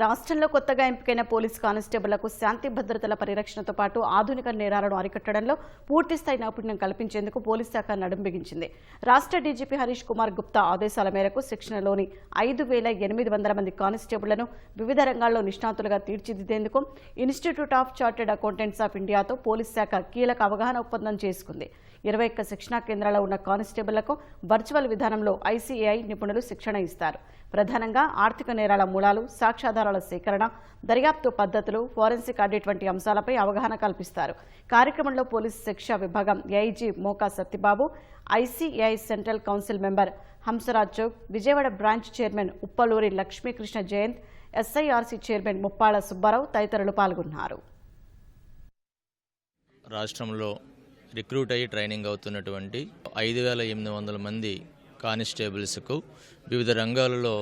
రాష్ట్రంలో కొత్తగా ఎంపికైన పోలీస్ కానిస్టేబుళ్లకు శాంతి భద్రతల పరిరక్షణతో పాటు ఆధునిక నేరాలను అరికట్టడంలో పూర్తిస్థాయి నైపుణ్యం కల్పించేందుకు పోలీస్ శాఖ నడుం బిగించింది. రాష్ట్ర డీజీపీ హరీష్ కుమార్ గుప్తా ఆదేశాల మేరకు శిక్షణలోని 5,800 మంది కానిస్టేబుళ్లను వివిధ రంగాల్లో నిష్ణాతులుగా తీర్చిదిద్దేందుకు institute of chartered accountants of ఇండియాతో పోలీస్ శాఖ కీలక అవగాహన ఒప్పందం చేసుకుంది. 21 శిక్షణా కేంద్రాల్లో ఉన్న కానిస్టేబుళ్లకు వర్చువల్ విధానంలో ఐసీఏఐ నిపుణులు శిక్షణ ఇస్తారు. ప్రధానంగా ఆర్థిక నేరాల మూలాలు, సాక్ష్యాధారాల సేకరణ, దర్యాప్తు పద్ధతులు, ఫోరెన్సిక్ ఆడిట్ వంటి అంశాలపై అవగాహన కల్పిస్తారు. కార్యక్రమంలో పోలీసు శిక్షా విభాగం AIG Moka Satyababu, ICAI central council member Hamsaraj Chouk, Vijayawada branch chairman Uppaluri Lakshmikrishna Jayanth, SIRC chairman Muppalla Subbarao తదితరులు పాల్గొన్నారు. రాష్ట్రంలో రిక్రూట్ అయ్యి ట్రైనింగ్ అవుతున్నటువంటి 5,800 మంది కానిస్టేబుల్స్కు వివిధ రంగాలలో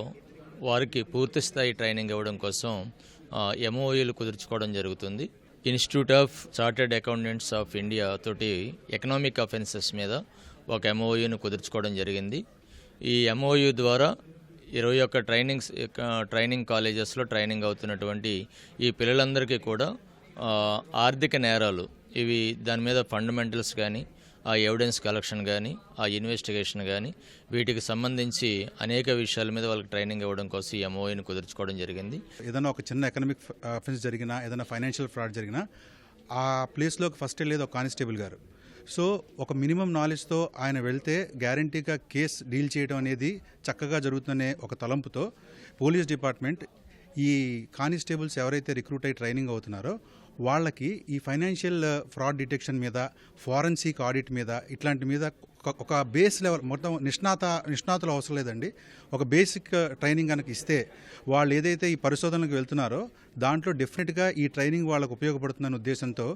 వారికి పూర్తిస్థాయి ట్రైనింగ్ ఇవ్వడం కోసం ఎంఓయూలు కుదుర్చుకోవడం జరుగుతుంది. Institute of chartered accountants of India తోటి ఎకనామిక్ అఫెన్సెస్ మీద ఒక ఎంఓయూను కుదుర్చుకోవడం జరిగింది. ఈ ఎంఓయూ ద్వారా 21 ట్రైనింగ్ కాలేజెస్లో ట్రైనింగ్ అవుతున్నటువంటి ఈ పిల్లలందరికీ కూడా ఆర్థిక నేరాలు ఇవి దాని మీద ఫండమెంటల్స్ కానీ, ఆ ఎవిడెన్స్ కలెక్షన్ కానీ, ఆ ఇన్వెస్టిగేషన్ కానీ వీటికి సంబంధించి అనేక విషయాల మీద వాళ్ళకి ట్రైనింగ్ ఇవ్వడం కోసం ఈ ఎంఓయూని కుదుర్చుకోవడం జరిగింది. ఏదైనా ఒక చిన్న ఎకనామిక్ అఫెన్స్ జరిగినా, ఏదైనా ఫైనాన్షియల్ ఫ్రాడ్ జరిగినా ఆ ప్లేస్లోకి ఫస్ట్ వెళ్ళేది ఒక కానిస్టేబుల్ గారు. సో ఒక మినిమం నాలెడ్జ్తో ఆయన వెళ్తే గ్యారంటీగా కేసు డీల్ చేయడం అనేది చక్కగా జరుగుతుందనే ఒక తలంపుతో పోలీస్ డిపార్ట్మెంట్ ఈ కానిస్టేబుల్స్ ఎవరైతే రిక్రూట్ అయ్యి ట్రైనింగ్ అవుతున్నారో వాళ్ళకి ఈ ఫైనాన్షియల్ ఫ్రాడ్ డిటెక్షన్ మీద, ఫోరెన్సిక్ ఆడిట్ మీద, ఇట్లాంటి మీద ఒక బేస్ లెవెల్ మొత్తం నిష్ణాతులు అవసరం లేదండి. ఒక బేసిక్ ట్రైనింగ్ కనుక ఇస్తే వాళ్ళు ఏదైతే ఈ పరిశోధనలకు వెళ్తున్నారో దాంట్లో డెఫినెట్గా ఈ ట్రైనింగ్ వాళ్ళకు ఉపయోగపడుతుందనే ఉద్దేశంతో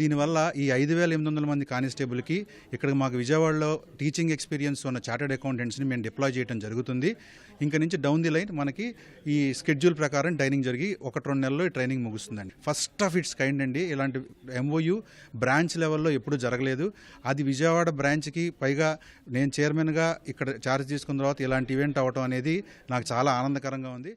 దీనివల్ల ఈ 5,800 మంది కానిస్టేబుల్కి ఇక్కడ మాకు విజయవాడలో టీచింగ్ ఎక్స్పీరియన్స్ ఉన్న చార్టెడ్ అకౌంటెంట్స్ని మేము డిప్లాయ్ చేయడం జరుగుతుంది. ఇంకా నుంచి డౌన్ ది లైన్ మనకి ఈ స్కెడ్యూల్ ప్రకారం ట్రైనింగ్ జరిగి 1-2 నెలల్లో ఈ ట్రైనింగ్ ముగుస్తుందండి. ఫస్ట్ ఆఫ్ ఇట్స్ కైండ్ అండి. ఇలాంటి ఎంఓయూ బ్రాంచ్ లెవెల్లో ఎప్పుడూ జరగలేదు. అది విజయవాడ బ్రాంచ్కి పైగా నేను చైర్మన్గా ఇక్కడ ఛార్జ్ తీసుకున్న తర్వాత ఇలాంటి ఈవెంట్ అవ్వటం అనేది నాకు చాలా ఆనందకరంగా ఉంది.